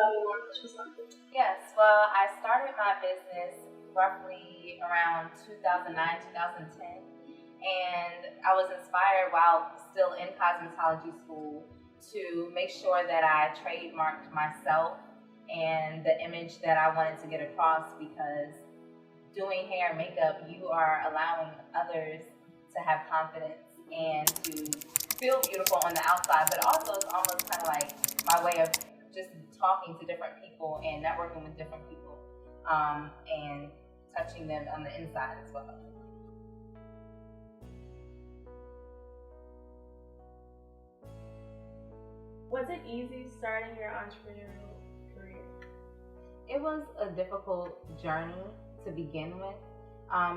tell me more about yourself? Yes, well, I started my business roughly around 2009, 2010. And I was inspired while still in cosmetology school to make sure that I trademarked myself and the image that I wanted to get across, because doing hair and makeup, you are allowing others to have confidence and to feel beautiful on the outside, but also it's almost kind of like my way of just talking to different people and networking with different people, and touching them on the inside as well. Was it easy starting your entrepreneurial career? It was a difficult journey to begin with,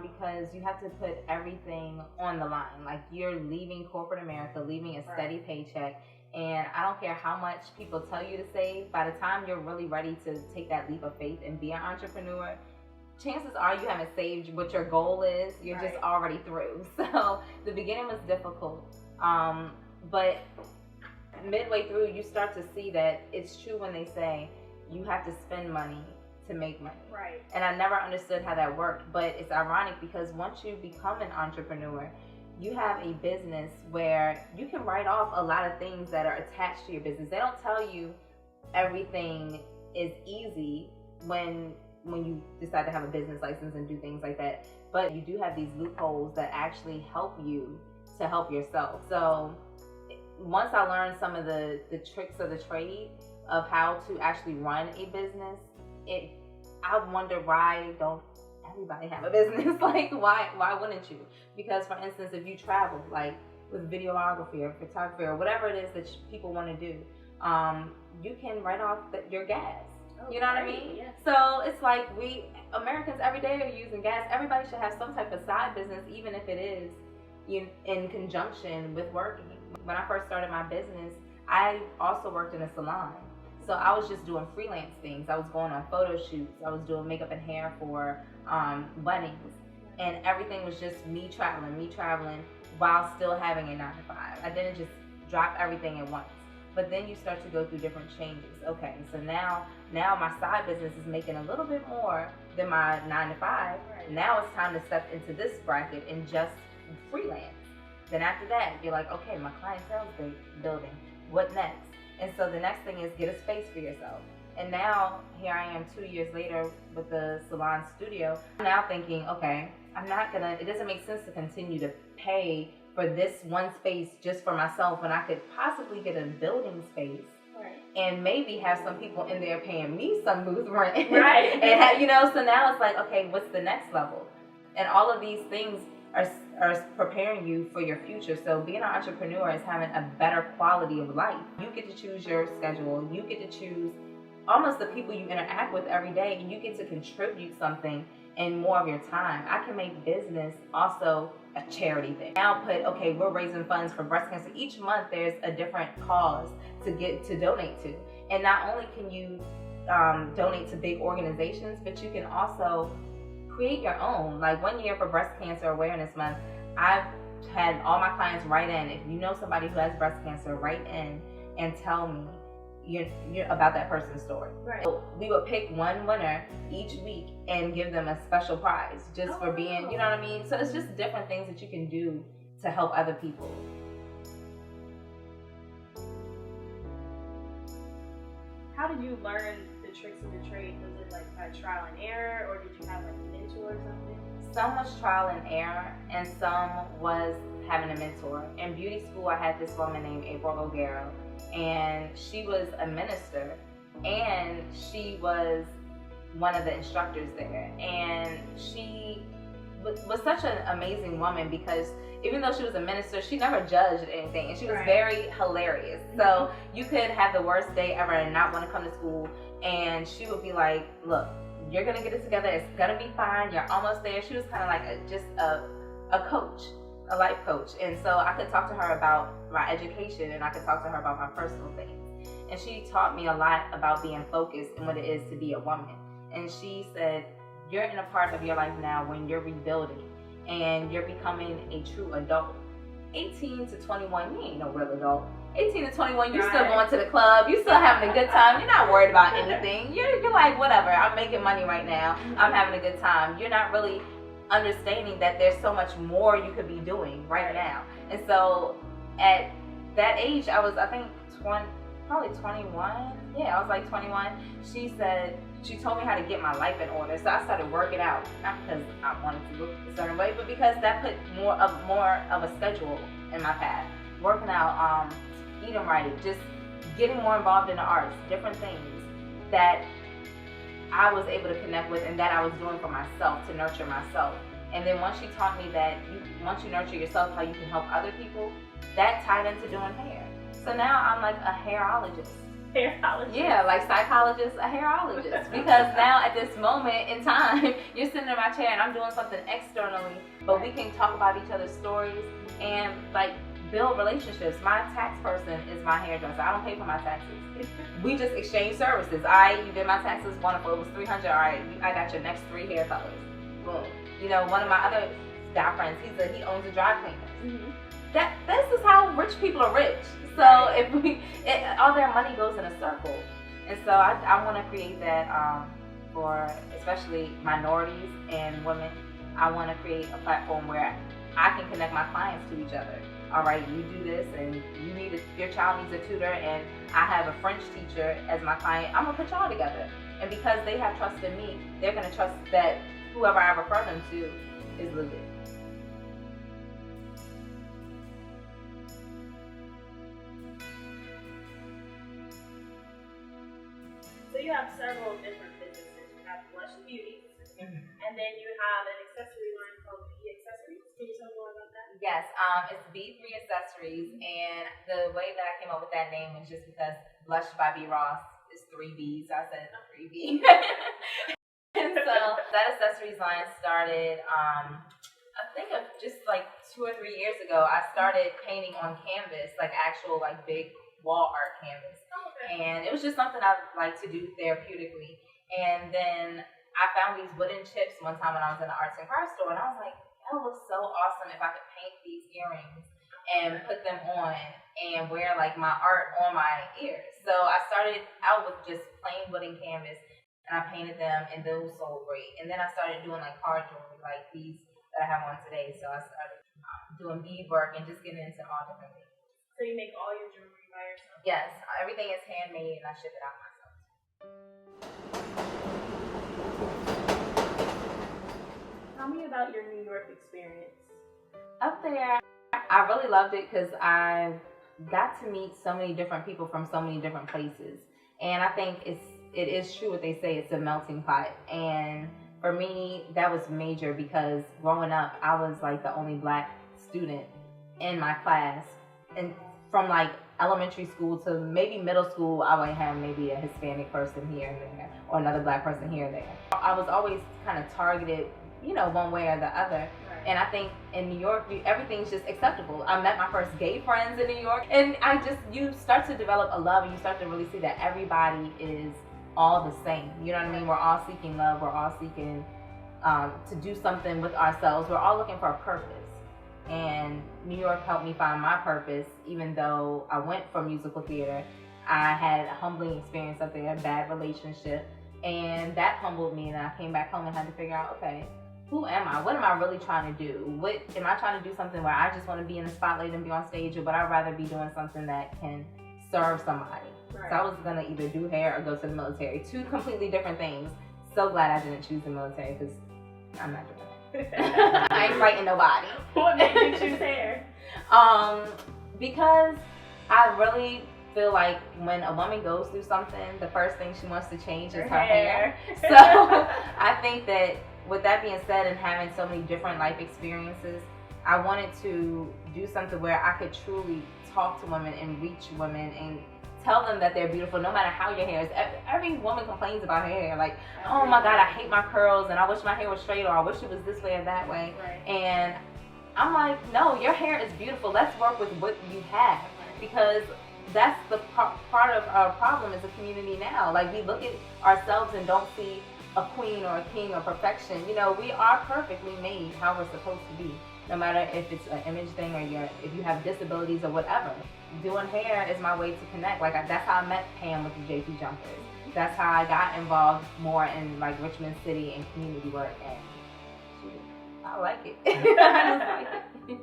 because you have to put everything on the line. Like, you're leaving corporate America, leaving a steady paycheck, and I don't care how much people tell you to save, by the time you're really ready to take that leap of faith and be an entrepreneur, chances are you haven't saved what your goal is. You're just already through. So the beginning was difficult, but midway through you start to see that it's true when they say you have to spend money to make money. Right. And I never understood how that worked, but it's ironic because once you become an entrepreneur, you have a business where you can write off a lot of things that are attached to your business. They don't tell you everything is easy when you decide to have a business license and do things like that, but you do have these loopholes that actually help you to help yourself. So once I learned some of the tricks of the trade of how to actually run a business, I wonder, why don't everybody have a business? Like, why wouldn't you? Because, for instance, if you travel, like with videography or photography or whatever it is that people want to do, you can write off your gas. You know what I mean? Yeah. So it's like, we Americans every day are using gas. Everybody should have some type of side business, even if it is in conjunction with working. When I first started my business, I also worked in a salon. So I was just doing freelance things. I was going on photo shoots. I was doing makeup and hair for weddings. And everything was just me traveling while still having a 9 to 5. I didn't just drop everything at once. But then you start to go through different changes. Okay, so now my side business is making a little bit more than my 9 to 5. Right. Now it's time to step into this bracket and just freelance. Then after that, you're like, okay, my clientele's building. What next? And so the next thing is get a space for yourself. And now here I am 2 years later with the salon studio. I'm now thinking, okay, it doesn't make sense to continue to pay for this one space just for myself when I could possibly get a building space. Right. And maybe have some people in there paying me some booth rent. Right. And so now it's like, okay, what's the next level? And all of these things are preparing you for your future. So being an entrepreneur is having a better quality of life. You get to choose your schedule. You get to choose almost the people you interact with every day, and you get to contribute something in more of your time. I can make business also a charity thing. Now we're raising funds for breast cancer. Each month there's a different cause to donate to. And not only can you donate to big organizations, but you can also create your own. Like 1 year for Breast Cancer Awareness Month, I've had all my clients write in. If you know somebody who has breast cancer, write in and tell me about that person's story. Right. So we would pick one winner each week and give them a special prize just for being, you know what I mean? So it's just different things that you can do to help other people. How did you learn the tricks of the trade? Was it like by trial and error, or did you have like a mentor or something? Some was trial and error, and some was having a mentor. In beauty school, I had this woman named April O'Gara, and she was a minister, and she was one of the instructors there. And she was such an amazing woman because even though she was a minister, she never judged anything, and she was very hilarious. So you could have the worst day ever and not want to come to school, and she would be like, look, you're gonna get it together, it's gonna be fine, you're almost there. She was kind of like just a coach, a life coach. And so I could talk to her about my education, and I could talk to her about my personal things. And she taught me a lot about being focused and what it is to be a woman. And she said, you're in a part of your life now when you're rebuilding and you're becoming a true adult. 18 to 21, you ain't no real adult. 18 to 21, you're still going to the club, you're still having a good time, you're not worried about anything. You're like, whatever, I'm making money right now, I'm having a good time. You're not really understanding that there's so much more you could be doing right now. And so at that age, I was, I think, probably 21. Yeah, I was like 21. She told me how to get my life in order. So I started working out, not because I wanted to look a certain way, but because that put more of a schedule in my path. Working out, eating right, just getting more involved in the arts, different things that I was able to connect with and that I was doing for myself to nurture myself. And then once she taught me that once you nurture yourself, how you can help other people, that tied into doing hair. So now I'm like a hairologist. Hairologist? Yeah, like psychologist, a hairologist. Because now at this moment in time, you're sitting in my chair and I'm doing something externally, but we can talk about each other's stories and like build relationships. My tax person is my hairdresser. I don't pay for my taxes. We just exchange services. You did my taxes, wonderful. It was $300. All right, I got your next 3 hair colors. Boom. You know, one of my other guy friends, he owns a dry cleaner. Mm-hmm. This is how rich people are rich. So all their money goes in a circle. And so I want to create that for especially minorities and women. I want to create a platform where I can connect my clients to each other. All right, you do this and your child needs a tutor and I have a French teacher as my client. I'm going to put y'all together. And because they have trust in me, they're going to trust that whoever I refer them to is legit. So you have several different businesses. You have Blush Beauty, and then you have an accessory line called B Accessories. Can you tell me more about that? Yes, it's B3 Accessories, and the way that I came up with that name was just because Blush by B Ross is 3 B's, so I said 3B. And so that accessories line started, I think of just like 2 or 3 years ago. I started painting on canvas, like actual like big wall art canvas. And it was just something I like to do therapeutically. And then I found these wooden chips one time when I was in the arts and crafts store, and I was like, that would look so awesome if I could paint these earrings and put them on and wear like my art on my ears. So I started out with just plain wooden canvas, and I painted them, and those sold great. And then I started doing like card jewelry, like these that I have on today. So I started doing beadwork and just getting into all different things. So you make all your jewelry by yourself? Yes, everything is handmade and I ship it out myself. Tell me about your New York experience. Up there, I really loved it because I got to meet so many different people from so many different places. And I think it is true what they say, it's a melting pot. And for me, that was major because growing up, I was like the only Black student in my class. And from like elementary school to maybe middle school, I would have maybe a Hispanic person here and there or another Black person here and there. I was always kind of targeted, you know, one way or the other. Right. And I think in New York, everything's just acceptable. I met my first gay friends in New York, and you start to develop a love, and you start to really see that everybody is all the same. You know what I mean? We're all seeking love. We're all seeking to do something with ourselves. We're all looking for a purpose. And New York helped me find my purpose. Even though I went for musical theater, I had a humbling experience up there, a bad relationship, and that humbled me. And I came back home and had to figure out, okay, who am I? What am I really trying to do? What am I trying to do? Something where I just want to be in the spotlight and be on stage, or would I rather be doing something that can serve somebody? Right. So I was gonna either do hair or go to the military. 2 completely different things. So glad I didn't choose the military because I'm not doing that. I ain't fighting nobody. What made you choose hair? Because I really feel like when a woman goes through something, the first thing she wants to change is her hair. So I think that with that being said, and having so many different life experiences, I wanted to do something where I could truly talk to women and reach women and tell them that they're beautiful no matter how your hair is. Every woman complains about her hair. Like, oh my God, I hate my curls and I wish my hair was straight, or I wish it was this way or that way. Right. And I'm like, no, your hair is beautiful. Let's work with what you have, because that's the part of our problem as a community now. Like, we look at ourselves and don't see a queen or a king or perfection. You know, we are perfectly made how we're supposed to be. no matter if it's an image thing or if you have disabilities or whatever. Doing hair is my way to connect. Like that's how I met Pam with the JP Jumpers. That's how I got involved more in like Richmond City and community work, and shoot, I like it. I just like it.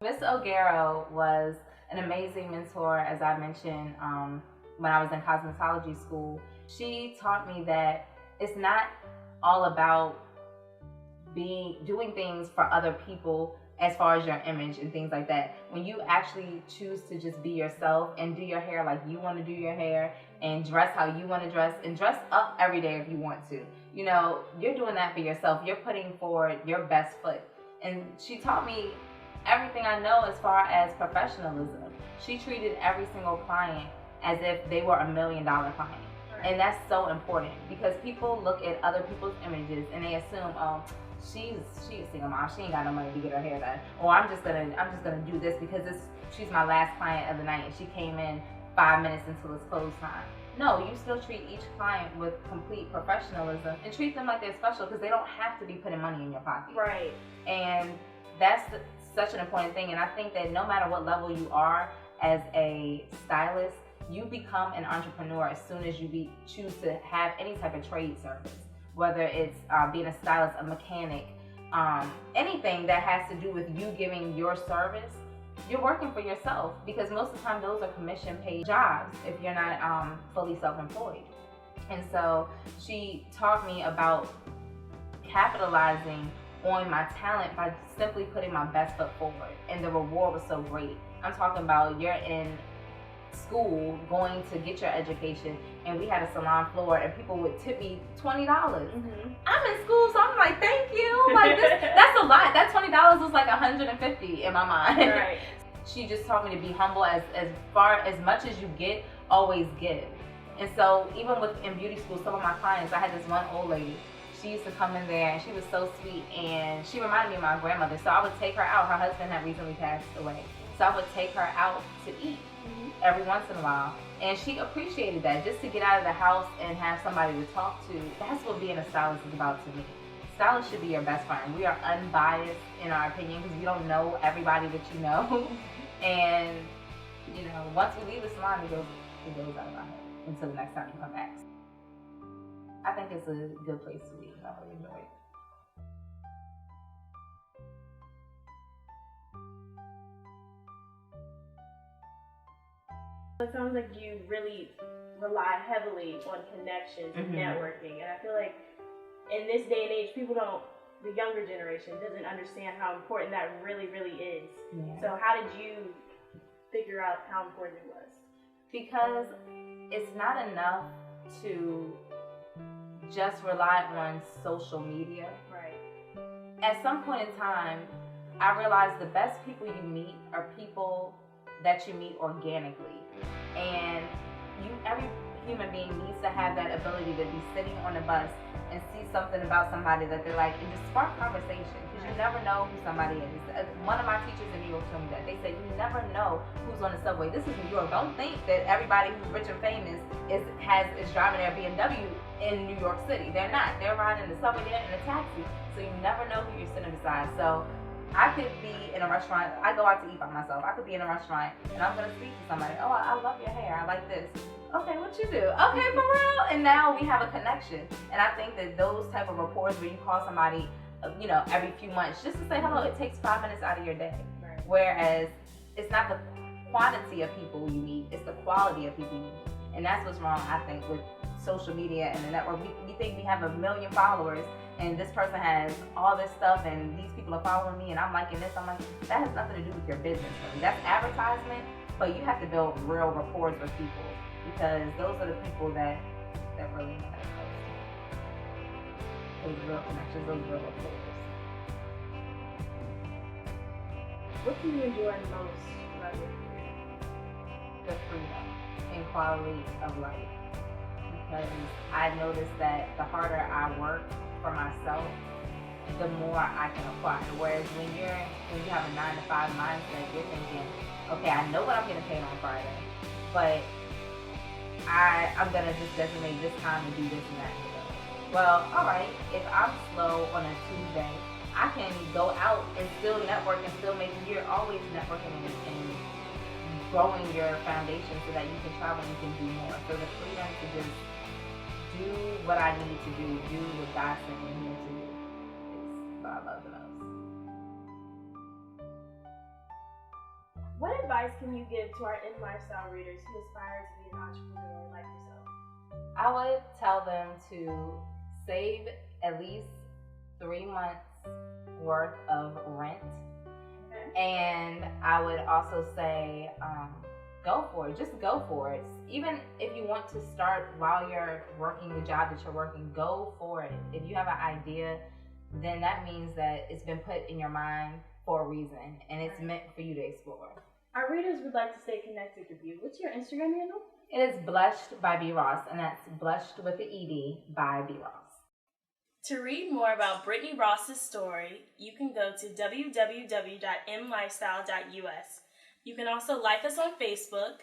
Miss O'Garo was an amazing mentor, as I mentioned, when I was in cosmetology school. She taught me that it's not all about doing things for other people as far as your image and things like that. When you actually choose to just be yourself and do your hair like you want to do your hair and dress how you want to dress and dress up every day if you want to, you know, you're doing that for yourself. You're putting forward your best foot. And she taught me everything I know as far as professionalism. She treated every single client as if they were $1 million client. And that's so important because people look at other people's images and they assume, oh, she's a single mom, she ain't got no money to get her hair done. Or I'm just gonna do this because she's my last client of the night and she came in 5 minutes until it's close time. No, you still treat each client with complete professionalism and treat them like they're special because they don't have to be putting money in your pocket. Right. And that's such an important thing. And I think that no matter what level you are as a stylist, you become an entrepreneur as soon as you choose to have any type of trade service, whether it's being a stylist, a mechanic, anything that has to do with you giving your service. You're working for yourself because most of the time those are commission paid jobs if you're not fully self-employed. And so she taught me about capitalizing on my talent by simply putting my best foot forward, and the reward was so great. I'm talking about you're in school going to get your education and we had a salon floor and people would tip me $20. I'm in school, so I'm like, thank you. Like that's a lot. That $20 was like $150 in my mind. Right. She just taught me to be humble. As much as you get, always give. And so even in beauty school, some of my clients, I had this one old lady. She used to come in there and she was so sweet and she reminded me of my grandmother. So I would take her out. Her husband had recently passed away. So I would take her out to eat every once in a while. And she appreciated that, just to get out of the house and have somebody to talk to. That's what being a stylist is about to me. Stylists should be your best friend. We are unbiased in our opinion because we don't know everybody that you know. And, you know, once we leave the salon, it goes out of our head until the next time you come back. I think it's a good place to be. I really enjoy it. It sounds like you really rely heavily on connections and networking, and I feel like in this day and age, the younger generation doesn't understand how important that really, really is. Yeah. So how did you figure out how important it was? Because it's not enough to just rely on social media. Right. At some point in time, I realized the best people you meet are people that you meet organically. And every human being needs to have that ability to be sitting on a bus and see something about somebody that they like and just spark conversation, because you never know who somebody is. One of my teachers in New York told me that. They said you never know who's on the subway. This is New York. Don't think that everybody who's rich and famous is driving their BMW in New York City. They're not. They're riding the subway, they're in a taxi. So you never know who you're sitting beside. So I could be in a restaurant. I go out to eat by myself. I could be in a restaurant and I'm gonna speak to somebody. Oh, I love your hair. I like this. Okay, what you do? Okay, for real. And now we have a connection. And I think that those type of rapports where you call somebody, you know, every few months just to say hello, it takes 5 minutes out of your day. Right. Whereas it's not the quantity of people you meet, it's the quality of people you meet. And that's what's wrong, I think, with social media and the network. We think we have 1 million followers and this person has all this stuff and these people are following me and I'm liking this. I'm like, that has nothing to do with your business. Really. That's advertisement, but you have to build real rapport with people, because those are the people that really matter. Those real connections, those real rapport. What do you enjoy most about your career? The freedom and quality of life. Because I noticed that the harder I work for myself, the more I can acquire. Whereas when you have a 9-to-5 mindset, you're thinking, okay, I know what I'm getting paid on Friday, but I'm gonna just designate this time to do this and that. Well, all right, if I'm slow on a Tuesday, I can go out and still network and still you're always networking and growing your foundation so that you can travel and you can do more. So the freedom to just do what I need to do what God sent me here to do is what I love the most. What advice can you give to our In Lifestyle readers who aspire to be an entrepreneur like yourself? I would tell them to save at least 3 months worth of rent. Okay. And I would also say, go for it. Just go for it. Even if you want to start while you're working the job that you're working, go for it. If you have an idea, then that means that it's been put in your mind for a reason, and it's meant for you to explore. Our readers would like to stay connected with you. What's your Instagram handle? It is Blushed by B. Ross, and that's Blushed with the ED by B. Ross. To read more about Brittany Ross's story, you can go to www.mlifestyle.us. You can also like us on Facebook,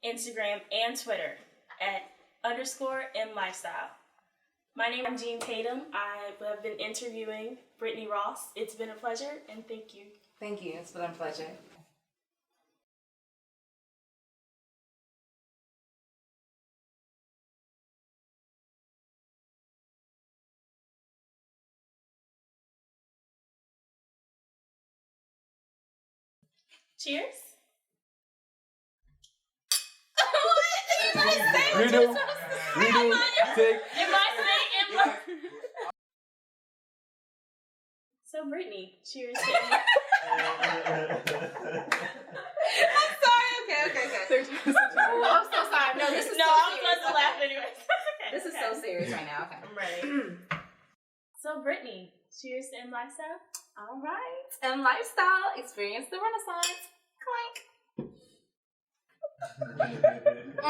Instagram, and Twitter at _mlifestyle. My name is Jean Tatum. I have been interviewing Brittany Ross. It's been a pleasure, and thank you. Thank you. It's been a pleasure. Cheers. Redo. Take. So Brittany, cheers. I'm sorry. Okay. I'm so sorry. No, this is no, so I'm serious. supposed to laugh anyway. Okay. This is so serious right now. Okay, I'm ready. So Brittany, cheers to M Lifestyle. All right. M Lifestyle, experience the Renaissance. Clank. I